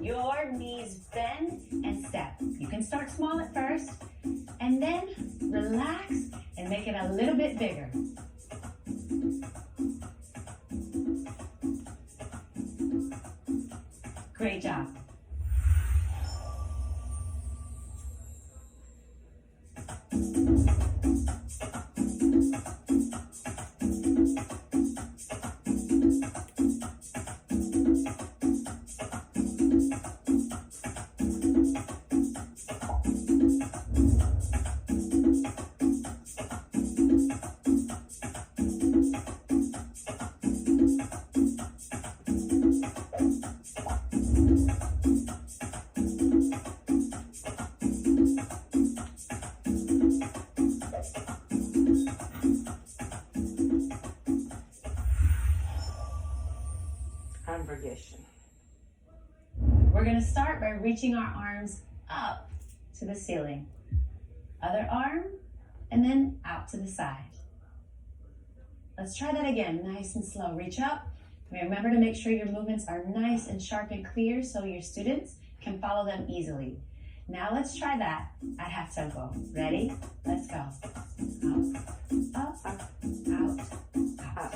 your knees bend and step. You can start small at first, and then relax and make it a little bit bigger. Great job. We're going to start by reaching our arms up to the ceiling. Other arm, and then out to the side. Let's try that again, nice and slow. Reach up. Remember to make sure your movements are nice and sharp and clear so your students can follow them easily. Now let's try that at half tempo. Ready? Let's go. Up, up, out, out, up,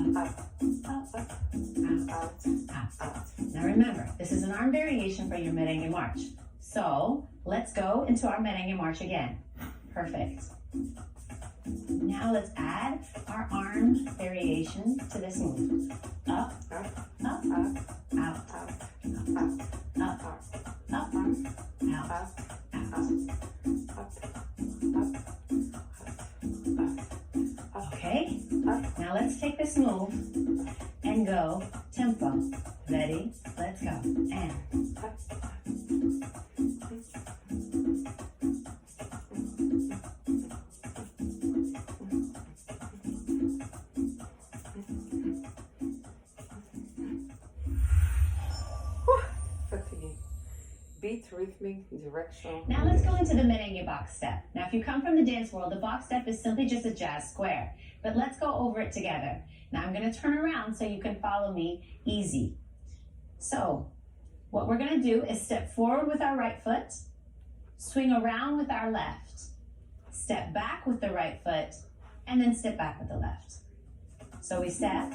up, out, out. Now remember, this is an arm variation for your merengue march. So let's go into our merengue march again. Perfect. Now let's add our arm variation to this move. Up, up, up, out, out, up, up, up, out, out. Okay, now let's take this move and go tempo. Ready? Let's go. And beat, rhythmic, directional. Now let's go into the merengue box step. Now if you come from the dance world, the box step is simply just a jazz square. But let's go over it together. Now I'm going to turn around so you can follow me easy. So what we're going to do is step forward with our right foot, swing around with our left, step back with the right foot, and then step back with the left. So we step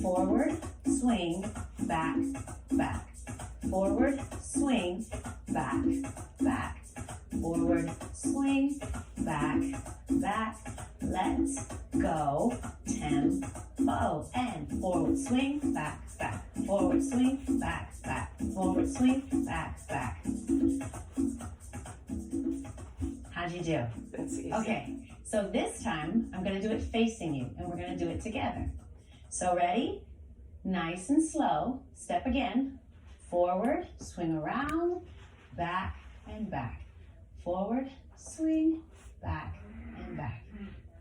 forward, swing, back, back. Forward, swing, back, back. Forward, swing, back, back. Let's go tempo. And forward, swing, back, back. Forward, swing, back, back. Forward, swing, back, back. How'd you do? That's easy. Okay, so this time I'm going to do it facing you, and we're going to do it together. So ready? Nice and slow. Step again. Forward, swing around, back and back. Forward, swing, back and back.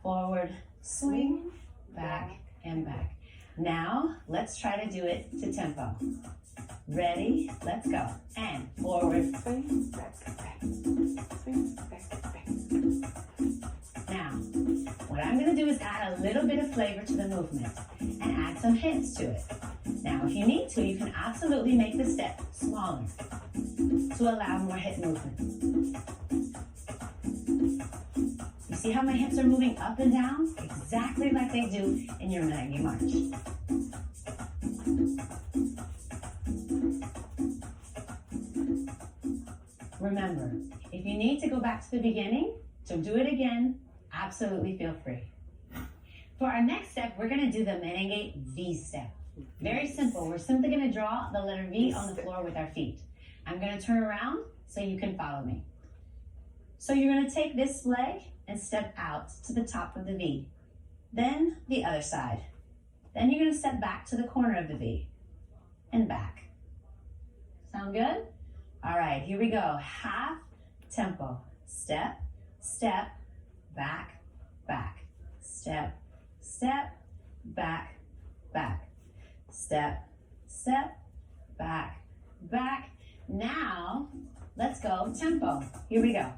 Forward, swing, back and back. Now, let's try to do it to tempo. Ready? Let's go. And forward, Swing, back, back. Swing, back, back. Now, what I'm going to do is add a little bit of flavor to the movement and add some hints to it. Now, if you need to, you can absolutely make the step smaller to allow more hip movement. You see how my hips are moving up and down? Exactly like they do in your merengue march. Remember, if you need to go back to the beginning to do it again, absolutely feel free. For our next step, we're going to do the Menegate V step. Very simple. We're simply going to draw the letter V on the floor with our feet. I'm going to turn around so you can follow me. So you're going to take this leg and step out to the top of the V. Then the other side. Then you're going to step back to the corner of the V and back. Sound good? All right, here we go. Half tempo. Step, step, back, back. Step, step, back, back. Step, step, back, back. Now, let's go tempo. Here we go.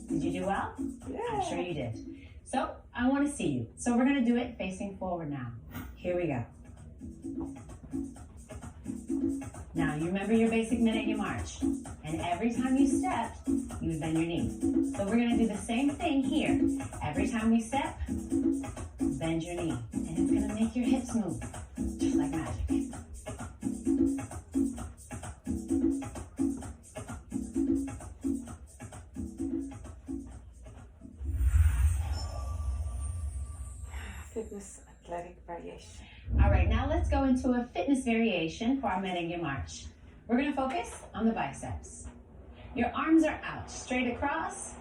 Did you do really well? Yeah. I'm sure you did. So I want to see you. So we're going to do it facing forward now. Here we go. Now you remember your basic Menegate march. And every time you step, you would bend your knee. So we're going to do the same thing here. Every time we step, bend your knee. And it's going to make your hips move, just like magic. Fitness athletic variation. All right, now let's go into a fitness variation for our Menegate march. We're going to focus on the biceps. Your arms are out, straight across.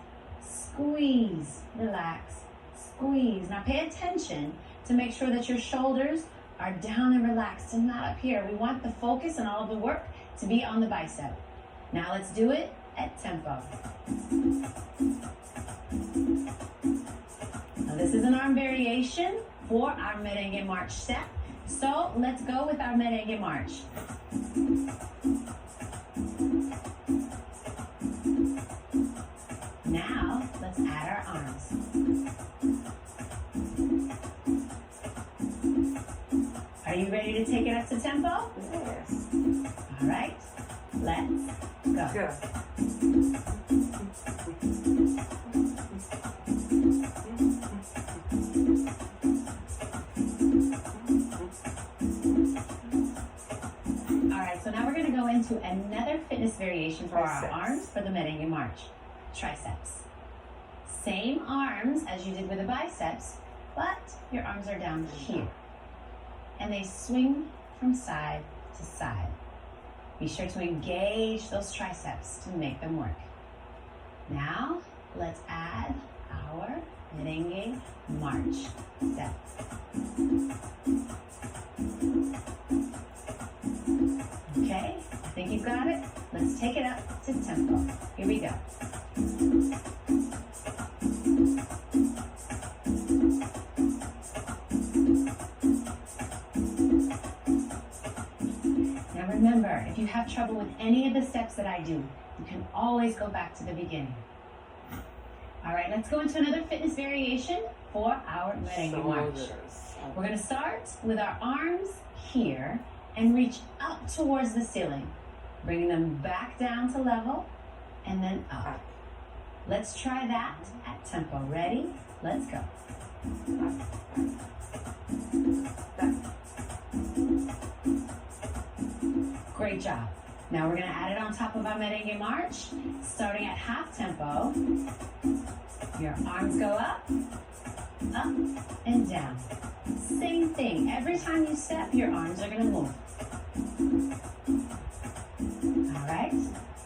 Squeeze, relax, squeeze. Now pay attention to make sure that your shoulders are down and relaxed and not up here. We want the focus and all of the work to be on the bicep. Now let's do it at tempo. Now this is an arm variation for our Menegate march step. So let's go with our Menegate march. Now let's add our arms. Are you ready to take it up to tempo? Yes. All right, let's go. Good. All right, so now we're going to go into another fitness variation for our Triceps. arms for the Menegate march. Triceps. Same arms as you did with the biceps, but your arms are down here. And they swing from side to side. Be sure to engage those triceps to make them work. Now, let's add our Menegate march step. Okay, I think you've got it. Let's take it up to tempo. Here we go. Now remember, if you have trouble with any of the steps that I do, you can always go back to the beginning. All right, let's go into another fitness variation for our Menegate march. Shoulders. We're going to start with our arms here and reach up towards the ceiling, bringing them back down to level and then up. Let's try that at tempo. Ready? Let's go. Great job. Now we're going to add it on top of our Menegate march, starting at half tempo. Your arms go up and down. Same thing. Every time you step, your arms are going to move. All right,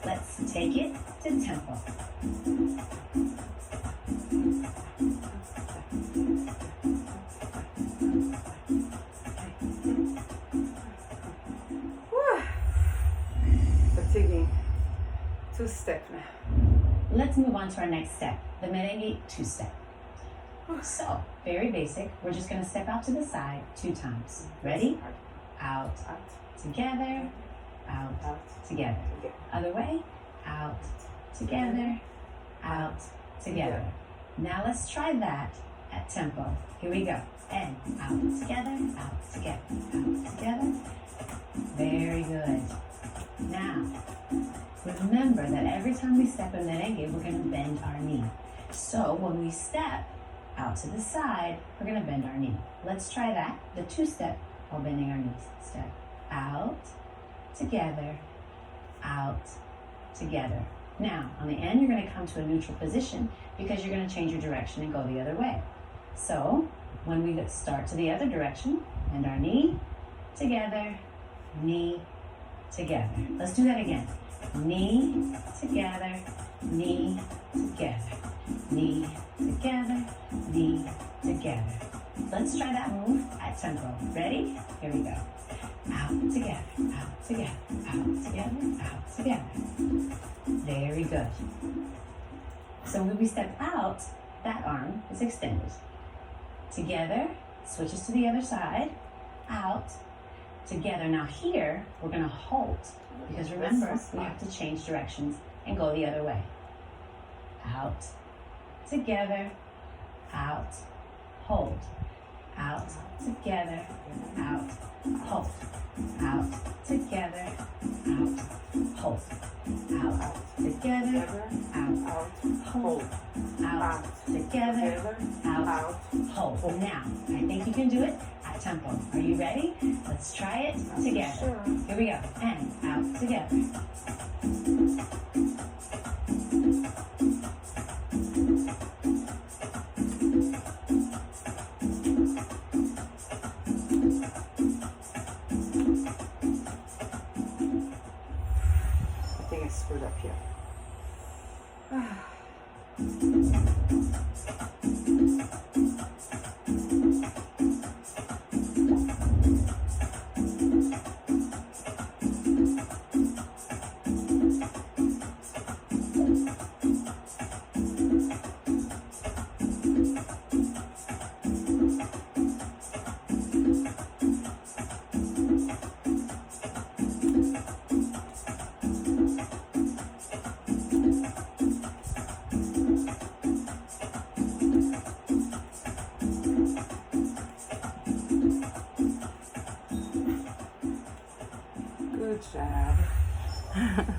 let's take it to tempo. Fatiguing. Two-step now. Let's move on to our next step, the Menegate two-step. So, very basic. We're just going to step out to the side 2 times. Ready? Out, together, out, together. Other way, out, together, out, together. Now let's try that at tempo. Here we go. And out, together, out, together, out, together. Very good. Now, remember that every time we step in Menegate, we're going to bend our knee. So when we step out to the side, we're going to bend our knee. Let's try that, the 2-step while bending our knees. Step out, together, out, together. Now, on the end, you're going to come to a neutral position because you're going to change your direction and go the other way. So, when we start to the other direction, bend our knee, together, knee, together. Let's do that again. Knee, together, knee, together. Knee, together, knee, together. Let's try that move at tempo. Ready? Here we go. Out, together, out, together, out, together, out, together. Very good. So when we step out, that arm is extended. Together, switches to the other side, out, together. Now here, we're going to hold, because remember, we have to change directions and go the other way. Out, together, out, hold. Out, together, out, hold. Out, together, out, hold. Out, together, out, hold. Out, together, out, hold. Now, I think you can do it at tempo. Are you ready? Let's try it together. Here we go. And out, together. I think I screwed up here. Good job.